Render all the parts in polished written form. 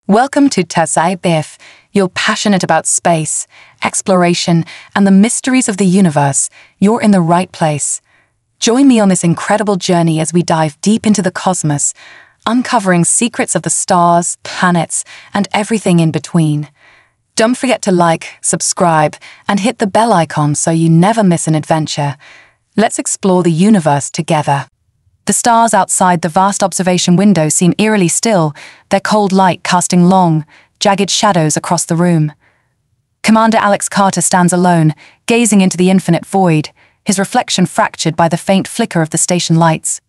Welcome to Tasai Biff. You're passionate about space, exploration, and the mysteries of the universe. You're in the right place. Join me on this incredible journey as we dive deep into the cosmos, uncovering secrets of the stars, planets, and everything in between. Don't forget to like, subscribe, and hit the bell icon so you never miss an adventure. Let's explore the universe together. The stars outside the vast observation window seem eerily still, their cold light casting long, jagged shadows across the room. Commander Alex Carter stands alone, gazing into the infinite void, his reflection fractured by the faint flicker of the station lights.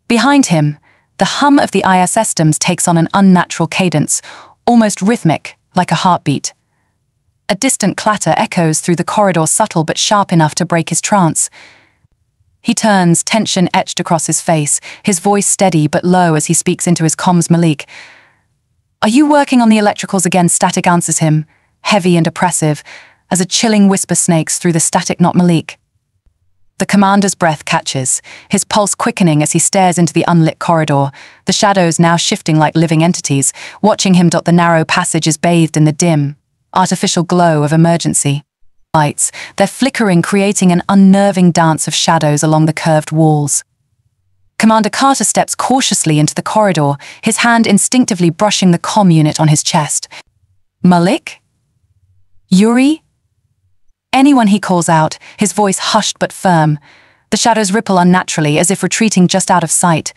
Behind him, the hum of the IS systems takes on an unnatural cadence, almost rhythmic, like a heartbeat. A distant clatter echoes through the corridor, subtle but sharp enough to break his trance. He turns, tension etched across his face, his voice steady but low as he speaks into his comms. Malik. "Are you working on the electricals again?" Static answers him, heavy and oppressive, as a chilling whisper snakes through the static. "Not Malik." The commander's breath catches, his pulse quickening as he stares into the unlit corridor, the shadows now shifting like living entities. Watching him, the narrow passage is bathed in the dim, artificial glow of emergency lights, they're flickering, creating an unnerving dance of shadows along the curved walls. Commander Carter steps cautiously into the corridor, his hand instinctively brushing the comm unit on his chest. "Malik? Yuri?" Anyone, he calls out, his voice hushed but firm. The shadows ripple unnaturally, as if retreating just out of sight.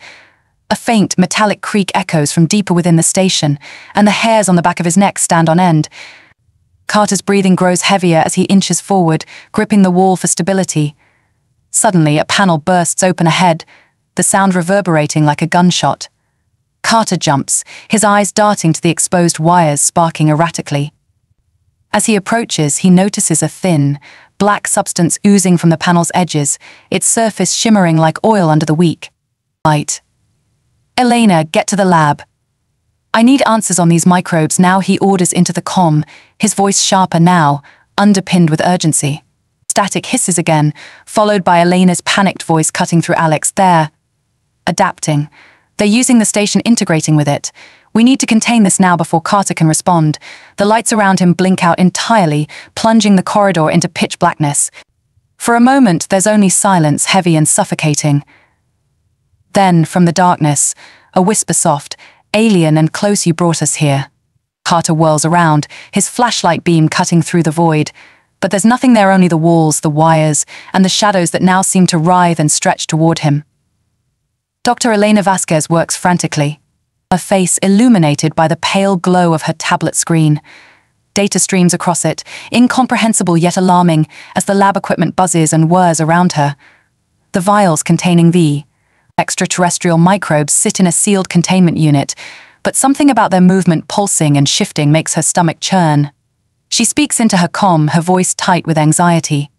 A faint, metallic creak echoes from deeper within the station, and the hairs on the back of his neck stand on end. Carter's breathing grows heavier as he inches forward, gripping the wall for stability. Suddenly, a panel bursts open ahead, the sound reverberating like a gunshot. Carter jumps, his eyes darting to the exposed wires sparking erratically. As he approaches, he notices a thin, black substance oozing from the panel's edges, its surface shimmering like oil under the weak light. "Elena, get to the lab. I need answers on these microbes now," he orders into the comm, his voice sharper now, underpinned with urgency. Static hisses again, followed by Elena's panicked voice cutting through Alex. "They're adapting. They're using the station, integrating with it. We need to contain this now before Carter can respond." The lights around him blink out entirely, plunging the corridor into pitch blackness. For a moment, there's only silence, heavy and suffocating. Then, from the darkness, a whisper soft, "Alien and close, you brought us here." Carter whirls around, his flashlight beam cutting through the void. But there's nothing there, only the walls, the wires, and the shadows that now seem to writhe and stretch toward him. Dr. Elena Vasquez works frantically, her face illuminated by the pale glow of her tablet screen. Data streams across it, incomprehensible yet alarming, as the lab equipment buzzes and whirs around her. The vials containing the extraterrestrial microbes sit in a sealed containment unit, but something about their movement, pulsing and shifting, makes her stomach churn. She speaks into her comm, her voice tight with anxiety.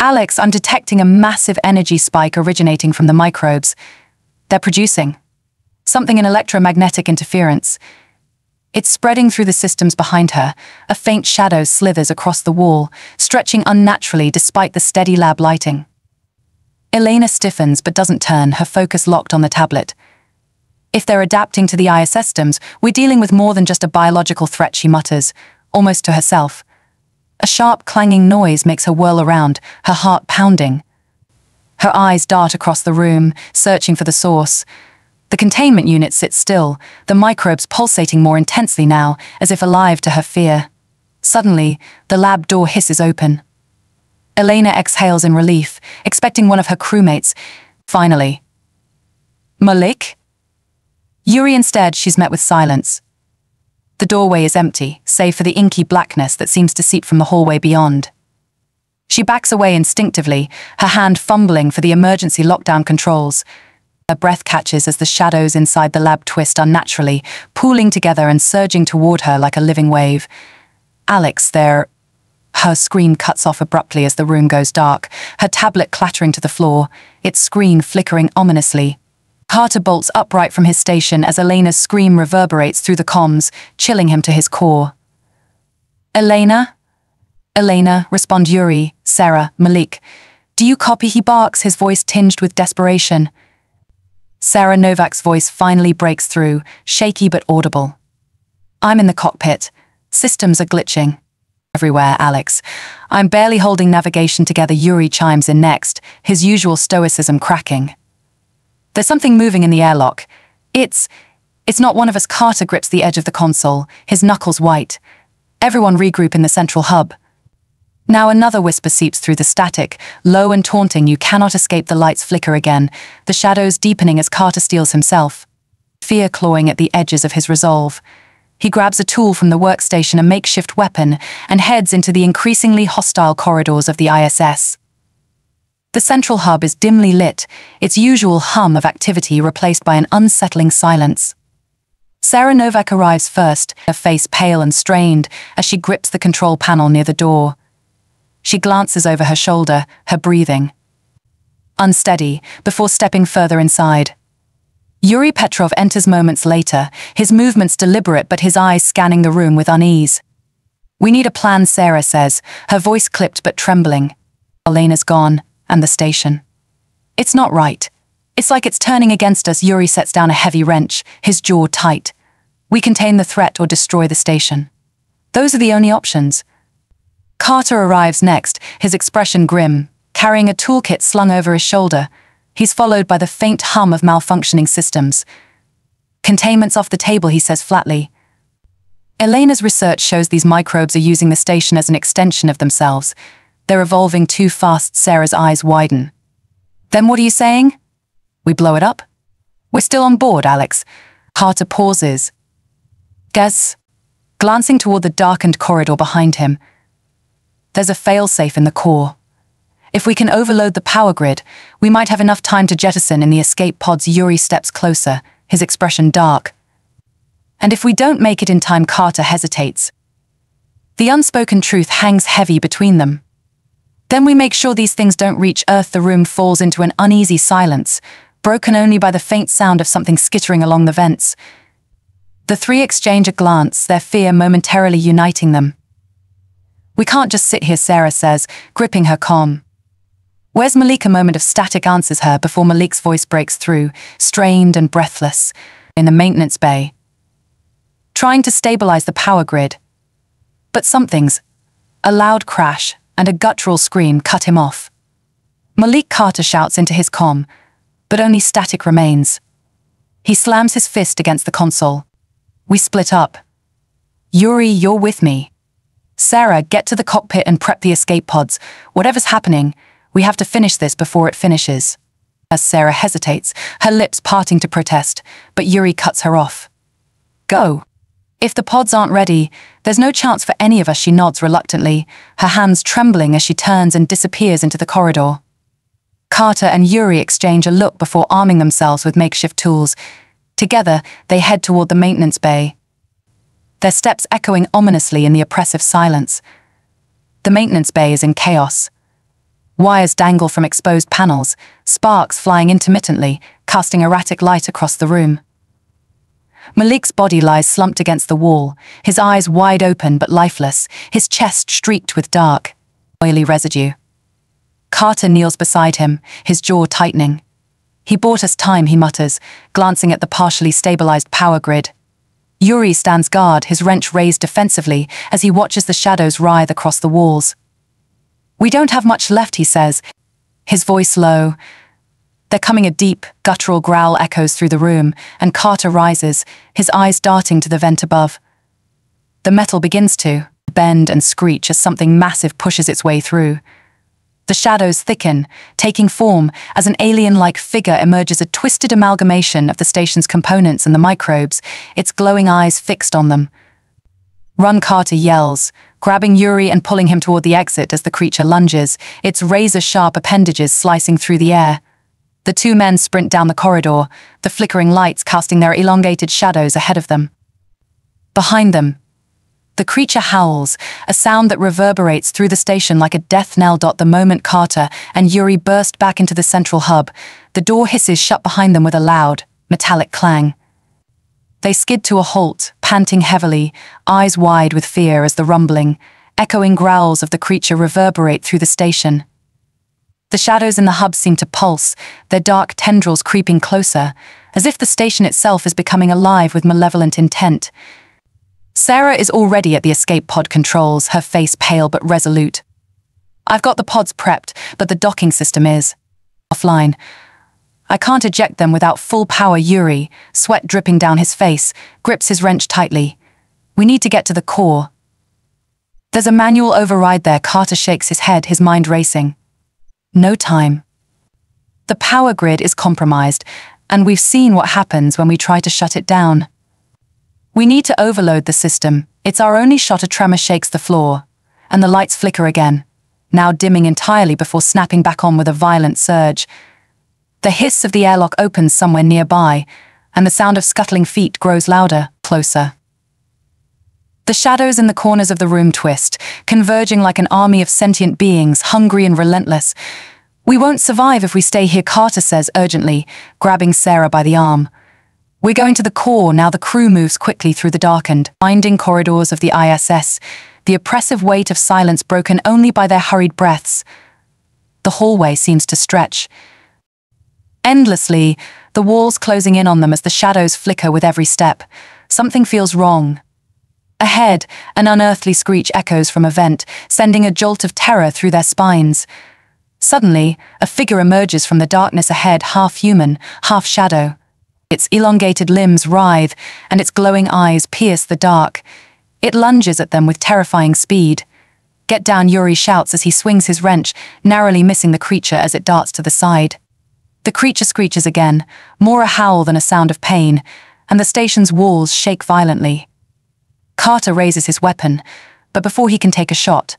"Alex, I'm detecting a massive energy spike originating from the microbes. They're producing something, an electromagnetic interference. It's spreading through the systems behind her. A faint shadow slithers across the wall, stretching unnaturally despite the steady lab lighting." Elena stiffens but doesn't turn, her focus locked on the tablet. "If they're adapting to the IS systems, we're dealing with more than just a biological threat," she mutters, almost to herself. A sharp clanging noise makes her whirl around, her heart pounding. Her eyes dart across the room, searching for the source. The containment unit sits still, the microbes pulsating more intensely now, as if alive to her fear. Suddenly, the lab door hisses open. Elena exhales in relief, expecting one of her crewmates. Finally. "Malik?" Yuri. Instead, she's met with silence. The doorway is empty, save for the inky blackness that seems to seep from the hallway beyond. She backs away instinctively, her hand fumbling for the emergency lockdown controls. Her breath catches as the shadows inside the lab twist unnaturally, pooling together and surging toward her like a living wave. "Alex, there..." Her scream cuts off abruptly as the room goes dark, her tablet clattering to the floor, its screen flickering ominously. Carter bolts upright from his station as Elena's scream reverberates through the comms, chilling him to his core. "Elena? Elena," respond Yuri, Sarah, Malik. "Do you copy?" he barks, his voice tinged with desperation. Sarah Novak's voice finally breaks through, shaky but audible. I'm in the cockpit. Systems are glitching. Everywhere, Alex. I'm barely holding navigation together. Yuri chimes in next, his usual stoicism cracking. There's something moving in the airlock. It's not one of us. Carter grips the edge of the console, his knuckles white. Everyone regroup in the central hub. Now another whisper seeps through the static, low and taunting. You cannot escape. The lights flicker again, the shadows deepening as Carter steels himself, fear clawing at the edges of his resolve. He grabs a tool from the workstation, a makeshift weapon, and heads into the increasingly hostile corridors of the ISS. The central hub is dimly lit, its usual hum of activity replaced by an unsettling silence. Sarah Novak arrives first, her face pale and strained as she grips the control panel near the door. She glances over her shoulder, her breathing unsteady, before stepping further inside. Yuri Petrov enters moments later, his movements deliberate but his eyes scanning the room with unease. "We need a plan," Sarah says, her voice clipped but trembling. "Elena's gone, and the station. It's not right. It's like it's turning against us." Yuri sets down a heavy wrench, his jaw tight. "We contain the threat or destroy the station. Those are the only options." Carter arrives next, his expression grim, carrying a toolkit slung over his shoulder. He's followed by the faint hum of malfunctioning systems. "Containment's off the table," he says flatly. Elena's research shows these microbes are using the station as an extension of themselves. They're evolving too fast. Sarah's eyes widen. "Then what are you saying? We blow it up?" "We're still on board, Alex." Carter pauses. "Guess," glancing toward the darkened corridor behind him. "There's a failsafe in the core. If we can overload the power grid, we might have enough time to jettison in the escape pods." Yuri steps closer, his expression dark. "And if we don't make it in time?" Carter hesitates. The unspoken truth hangs heavy between them. "Then we make sure these things don't reach Earth." The room falls into an uneasy silence, broken only by the faint sound of something skittering along the vents. The three exchange a glance, their fear momentarily uniting them. "We can't just sit here," Sarah says, gripping her comm. "Where's Malik?" A moment of static answers her before Malik's voice breaks through, strained and breathless, in the maintenance bay, trying to stabilize the power grid. But something's, a loud crash and a guttural scream cut him off. Malik, Carter shouts into his comm, but only static remains. He slams his fist against the console. "We split up. Yuri, you're with me. Sarah, get to the cockpit and prep the escape pods. Whatever's happening, we have to finish this before it finishes." As Sarah hesitates, her lips parting to protest, but Yuri cuts her off. "Go. If the pods aren't ready, there's no chance for any of us." She nods reluctantly, her hands trembling as she turns and disappears into the corridor. Carter and Yuri exchange a look before arming themselves with makeshift tools. Together, they head toward the maintenance bay, their steps echoing ominously in the oppressive silence. The maintenance bay is in chaos. Wires dangle from exposed panels, sparks flying intermittently, casting erratic light across the room. Malik's body lies slumped against the wall, his eyes wide open but lifeless, his chest streaked with dark, oily residue. Carter kneels beside him, his jaw tightening. "He bought us time," he mutters, glancing at the partially stabilized power grid. Yuri stands guard, his wrench raised defensively as he watches the shadows writhe across the walls. "We don't have much left," he says, his voice low. They're coming. A deep, guttural growl echoes through the room, and Carter rises, his eyes darting to the vent above. The metal begins to bend and screech as something massive pushes its way through. The shadows thicken, taking form as an alien-like figure emerges, a twisted amalgamation of the station's components and the microbes, its glowing eyes fixed on them. "Run!" Carter yells, grabbing Yuri and pulling him toward the exit as the creature lunges, its razor-sharp appendages slicing through the air. The two men sprint down the corridor, the flickering lights casting their elongated shadows ahead of them. Behind them, the creature howls, a sound that reverberates through the station like a death knell. The moment Carter and Yuri burst back into the central hub, the door hisses shut behind them with a loud, metallic clang. They skid to a halt, panting heavily, eyes wide with fear as the rumbling, echoing growls of the creature reverberate through the station. The shadows in the hub seem to pulse, their dark tendrils creeping closer, as if the station itself is becoming alive with malevolent intent. Sarah is already at the escape pod controls, her face pale but resolute. I've got the pods prepped, but the docking system is offline. I can't eject them without full power. Yuri, sweat dripping down his face, grips his wrench tightly. We need to get to the core. There's a manual override there. Carter shakes his head, his mind racing. No time. The power grid is compromised, and we've seen what happens when we try to shut it down. We need to overload the system. It's our only shot. A tremor shakes the floor, and the lights flicker again, now dimming entirely before snapping back on with a violent surge. The hiss of the airlock opens somewhere nearby, and the sound of scuttling feet grows louder, closer. The shadows in the corners of the room twist, converging like an army of sentient beings, hungry and relentless. We won't survive if we stay here, Carter says urgently, grabbing Sarah by the arm. We're going to the core now. The crew moves quickly through the darkened, winding corridors of the ISS, the oppressive weight of silence broken only by their hurried breaths. The hallway seems to stretch endlessly, the walls closing in on them as the shadows flicker with every step. Something feels wrong. Ahead, an unearthly screech echoes from a vent, sending a jolt of terror through their spines. Suddenly, a figure emerges from the darkness ahead, half human, half shadow. Its elongated limbs writhe, and its glowing eyes pierce the dark. It lunges at them with terrifying speed. Get down, Yuri shouts as he swings his wrench, narrowly missing the creature as it darts to the side. The creature screeches again, more a howl than a sound of pain, and the station's walls shake violently. Carter raises his weapon, but before he can take a shot,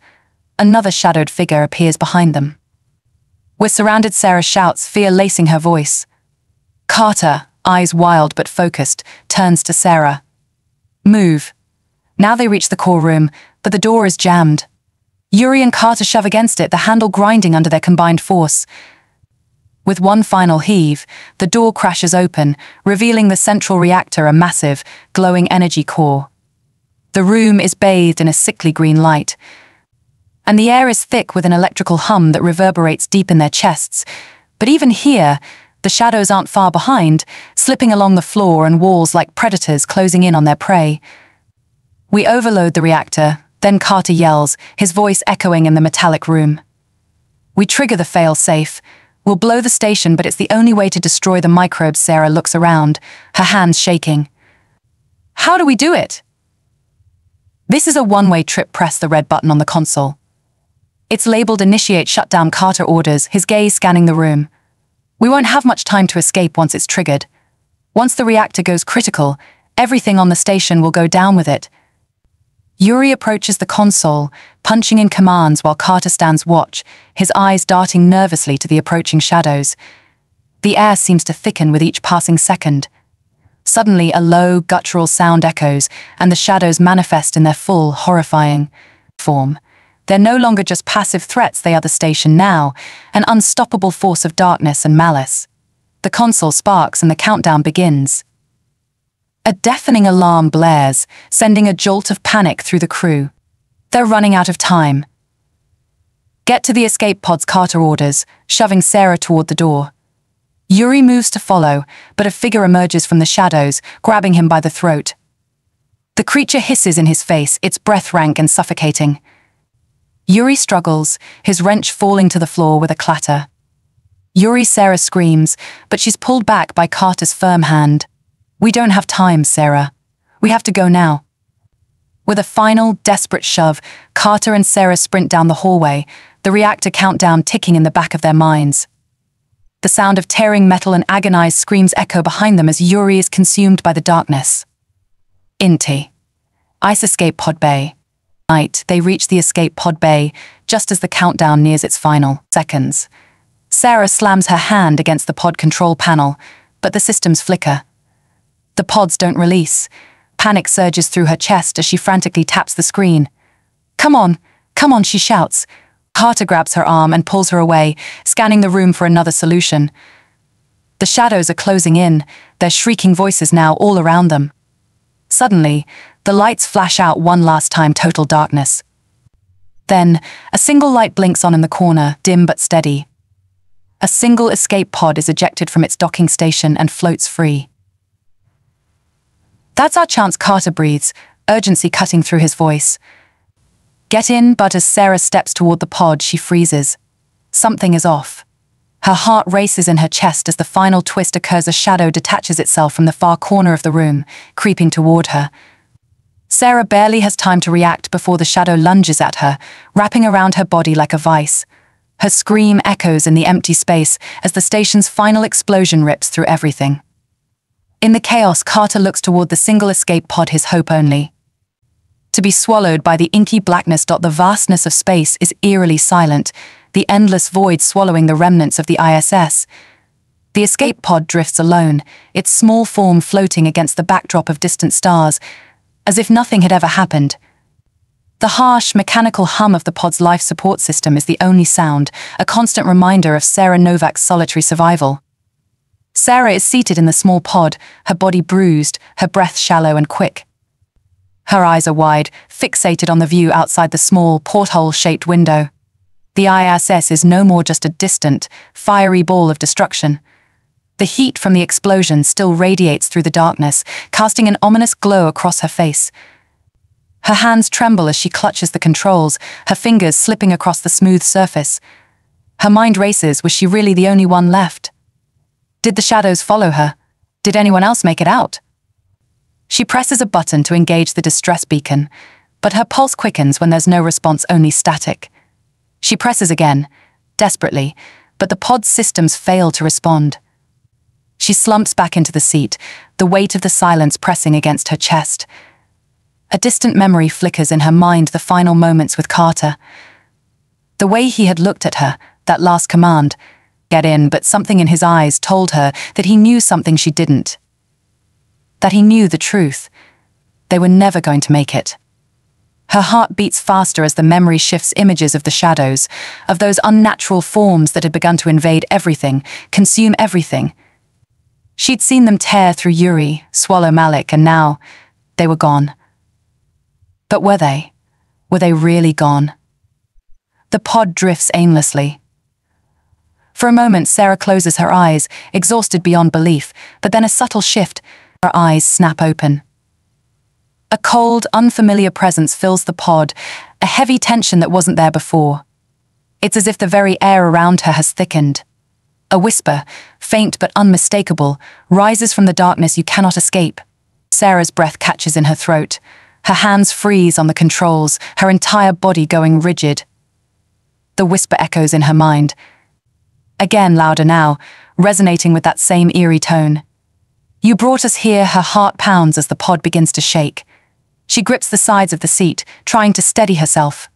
another shadowed figure appears behind them. We're surrounded, Sarah shouts, fear lacing her voice. Carter, eyes wild but focused, turns to Sarah. Move. Now they reach the core room, but the door is jammed. Yuri and Carter shove against it, the handle grinding under their combined force. With one final heave, the door crashes open, revealing the central reactor, a massive, glowing energy core. The room is bathed in a sickly green light, and the air is thick with an electrical hum that reverberates deep in their chests. But even here, the shadows aren't far behind, slipping along the floor and walls like predators closing in on their prey. We overload the reactor, then Carter yells, his voice echoing in the metallic room. We trigger the fail-safe. We'll blow the station, but it's the only way to destroy the microbes. Sarah looks around, her hands shaking. How do we do it? This is a one-way trip. Press the red button on the console. It's labeled Initiate Shutdown. Carter orders, his gaze scanning the room. We won't have much time to escape once it's triggered. Once the reactor goes critical, everything on the station will go down with it. Yuri approaches the console, punching in commands while Carter stands watch, his eyes darting nervously to the approaching shadows. The air seems to thicken with each passing second. Suddenly, a low, guttural sound echoes, and the shadows manifest in their full, horrifying form. They're no longer just passive threats, they are the station now, an unstoppable force of darkness and malice. The console sparks and the countdown begins. A deafening alarm blares, sending a jolt of panic through the crew. They're running out of time. Get to the escape pods, Carter orders, shoving Sarah toward the door. Yuri moves to follow, but a figure emerges from the shadows, grabbing him by the throat. The creature hisses in his face, its breath rank and suffocating. Yuri struggles, his wrench falling to the floor with a clatter. Sarah screams, but she's pulled back by Carter's firm hand. We don't have time, Sarah. We have to go now. With a final, desperate shove, Carter and Sarah sprint down the hallway, the reactor countdown ticking in the back of their minds. The sound of tearing metal and agonized screams echo behind them as Yuri is consumed by the darkness. Ice escape pod bay. They reach the escape pod bay, just as the countdown nears its final seconds. Sarah slams her hand against the pod control panel, but the systems flicker. The pods don't release. Panic surges through her chest as she frantically taps the screen. Come on, she shouts. Carter grabs her arm and pulls her away, scanning the room for another solution. The shadows are closing in, their shrieking voices now all around them. Suddenly, the lights flash out one last time, total darkness. Then, a single light blinks on in the corner, dim but steady. A single escape pod is ejected from its docking station and floats free. That's our chance, Carter breathes, urgency cutting through his voice. "Get in," but as Sarah steps toward the pod, she freezes. Something is off. Her heart races in her chest as the final twist occurs. A shadow detaches itself from the far corner of the room, creeping toward her. Sarah barely has time to react before the shadow lunges at her, wrapping around her body like a vice. Her scream echoes in the empty space as the station's final explosion rips through everything. In the chaos, Carter looks toward the single escape pod, his hope only to be swallowed by the inky blackness. The vastness of space is eerily silent, the endless void swallowing the remnants of the ISS. The escape pod drifts alone, its small form floating against the backdrop of distant stars, as if nothing had ever happened. The harsh, mechanical hum of the pod's life support system is the only sound, a constant reminder of Sarah Novak's solitary survival. Sarah is seated in the small pod, her body bruised, her breath shallow and quick. Her eyes are wide, fixated on the view outside the small, porthole-shaped window. The ISS is no more just a distant, fiery ball of destruction. The heat from the explosion still radiates through the darkness, casting an ominous glow across her face. Her hands tremble as she clutches the controls, her fingers slipping across the smooth surface. Her mind races. Was she really the only one left? Did the shadows follow her? Did anyone else make it out? She presses a button to engage the distress beacon, but her pulse quickens when there's no response, only static. She presses again, desperately, but the pod's systems fail to respond. She slumps back into the seat, the weight of the silence pressing against her chest. A distant memory flickers in her mind, the final moments with Carter. The way he had looked at her, that last command, "Get in," but something in his eyes told her that he knew something she didn't. That he knew the truth. They were never going to make it. Her heart beats faster as the memory shifts images of the shadows, of those unnatural forms that had begun to invade everything, consume everything. She'd seen them tear through Yuri, swallow Malik, and now they were gone. But were they? Were they really gone? The pod drifts aimlessly. For a moment, Sarah closes her eyes, exhausted beyond belief, but then a subtle shift. Her eyes snap open. A cold, unfamiliar presence fills the pod, a heavy tension that wasn't there before. It's as if the very air around her has thickened. A whisper, faint but unmistakable, rises from the darkness you cannot escape. Sarah's breath catches in her throat. Her hands freeze on the controls, her entire body going rigid. The whisper echoes in her mind. Again louder now, resonating with that same eerie tone. "You brought us here." Her heart pounds as the pod begins to shake. She grips the sides of the seat, trying to steady herself.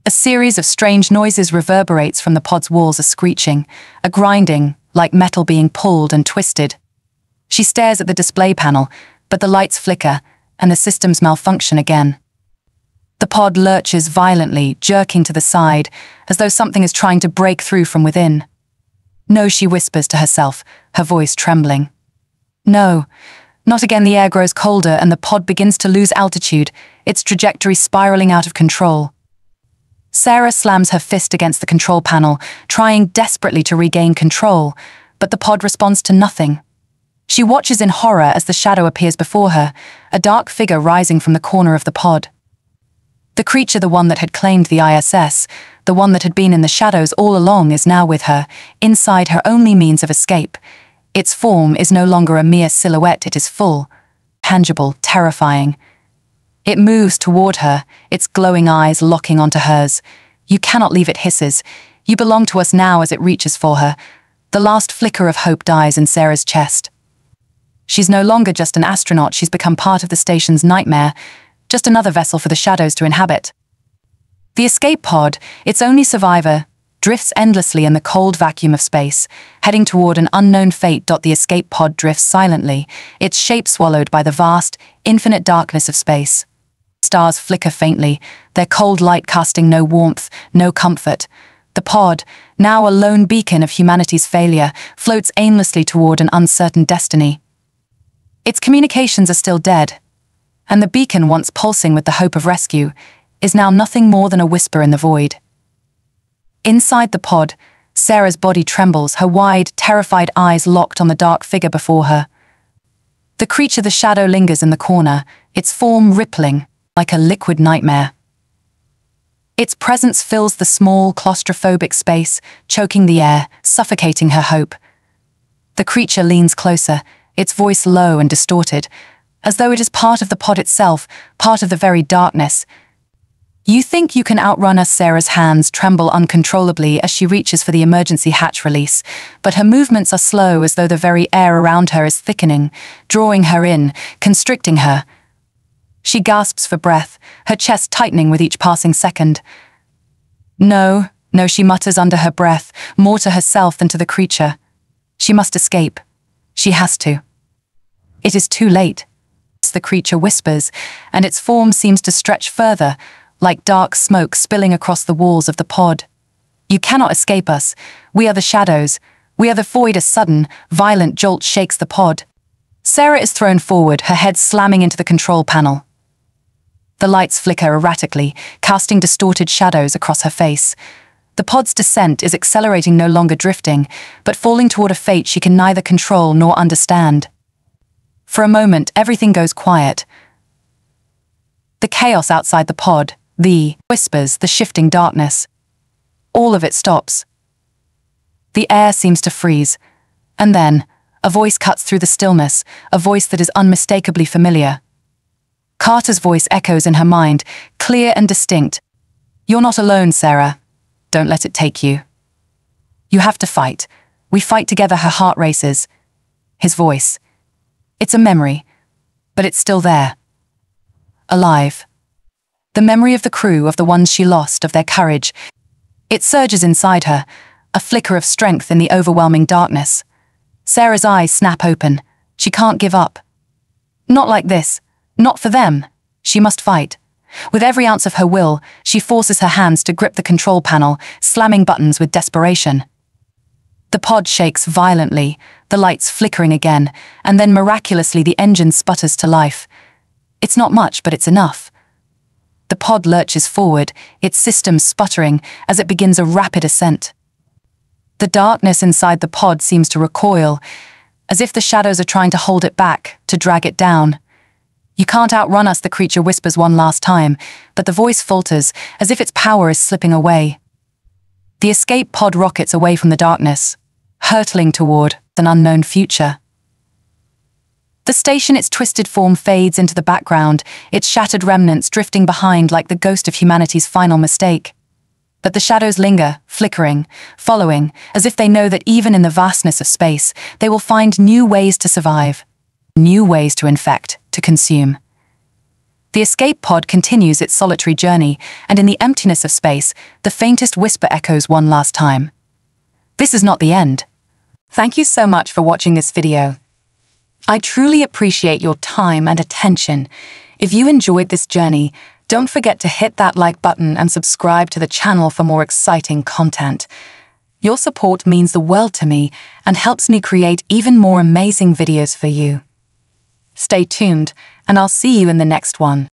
A series of strange noises reverberates from the pod's walls, a screeching, a grinding, like metal being pulled and twisted. She stares at the display panel, but the lights flicker, and the systems malfunction again. The pod lurches violently, jerking to the side, as though something is trying to break through from within. "No," she whispers to herself, her voice trembling. "No, not again." The air grows colder and the pod begins to lose altitude, its trajectory spiraling out of control. Sarah slams her fist against the control panel, trying desperately to regain control, but the pod responds to nothing. She watches in horror as the shadow appears before her, a dark figure rising from the corner of the pod. The creature, the one that had claimed the ISS, the one that had been in the shadows all along, is now with her, inside her only means of escape. Its form is no longer a mere silhouette, it is full, tangible, terrifying. It moves toward her, its glowing eyes locking onto hers. "You cannot leave," it hisses. "You belong to us now." As it reaches for her, the last flicker of hope dies in Sarah's chest. She's no longer just an astronaut, she's become part of the station's nightmare, just another vessel for the shadows to inhabit. The escape pod, its only survivor, drifts endlessly in the cold vacuum of space, heading toward an unknown fate. The escape pod drifts silently, its shape swallowed by the vast, infinite darkness of space. Stars flicker faintly, their cold light casting no warmth, no comfort. The pod, now a lone beacon of humanity's failure, floats aimlessly toward an uncertain destiny. Its communications are still dead, and the beacon, once pulsing with the hope of rescue, is now nothing more than a whisper in the void. Inside the pod, Sarah's body trembles, her wide, terrified eyes locked on the dark figure before her. The creature, the shadow, lingers in the corner, its form rippling like a liquid nightmare. Its presence fills the small, claustrophobic space, choking the air, suffocating her hope. The creature leans closer, its voice low and distorted, as though it is part of the pod itself, part of the very darkness. "You think you can outrun us?" Sarah's hands tremble uncontrollably as she reaches for the emergency hatch release, but her movements are slow, as though the very air around her is thickening, drawing her in, constricting her. She gasps for breath, her chest tightening with each passing second. No, she mutters under her breath, more to herself than to the creature. She must escape. She has to. It is too late. The creature whispers, and its form seems to stretch further, like dark smoke spilling across the walls of the pod. "You cannot escape us. We are the shadows. We are the void." A sudden, violent jolt shakes the pod. Sarah is thrown forward, her head slamming into the control panel. The lights flicker erratically, casting distorted shadows across her face. The pod's descent is accelerating, no longer drifting, but falling toward a fate she can neither control nor understand. For a moment, everything goes quiet. The chaos outside the pod, the whispers, the shifting darkness. All of it stops. The air seems to freeze. And then, a voice cuts through the stillness, a voice that is unmistakably familiar. Carter's voice echoes in her mind, clear and distinct. "You're not alone, Sarah. Don't let it take you. You have to fight. We fight together." Her heart races. His voice. It's a memory, but it's still there. Alive. The memory of the crew, of the ones she lost, of their courage. It surges inside her, a flicker of strength in the overwhelming darkness. Sarah's eyes snap open. She can't give up. Not like this. Not for them. She must fight. With every ounce of her will, she forces her hands to grip the control panel, slamming buttons with desperation. The pod shakes violently, the lights flickering again, and then miraculously the engine sputters to life. It's not much, but it's enough. The pod lurches forward, its systems sputtering as it begins a rapid ascent. The darkness inside the pod seems to recoil, as if the shadows are trying to hold it back, to drag it down. "You can't outrun us," the creature whispers one last time, but the voice falters, as if its power is slipping away. The escape pod rockets away from the darkness, hurtling toward an unknown future. The station, its twisted form fades into the background, its shattered remnants drifting behind like the ghost of humanity's final mistake. But the shadows linger, flickering, following, as if they know that even in the vastness of space, they will find new ways to survive, new ways to infect, to consume. The escape pod continues its solitary journey, and in the emptiness of space, the faintest whisper echoes one last time. This is not the end. Thank you so much for watching this video. I truly appreciate your time and attention. If you enjoyed this journey, don't forget to hit that like button and subscribe to the channel for more exciting content. Your support means the world to me and helps me create even more amazing videos for you. Stay tuned, and I'll see you in the next one.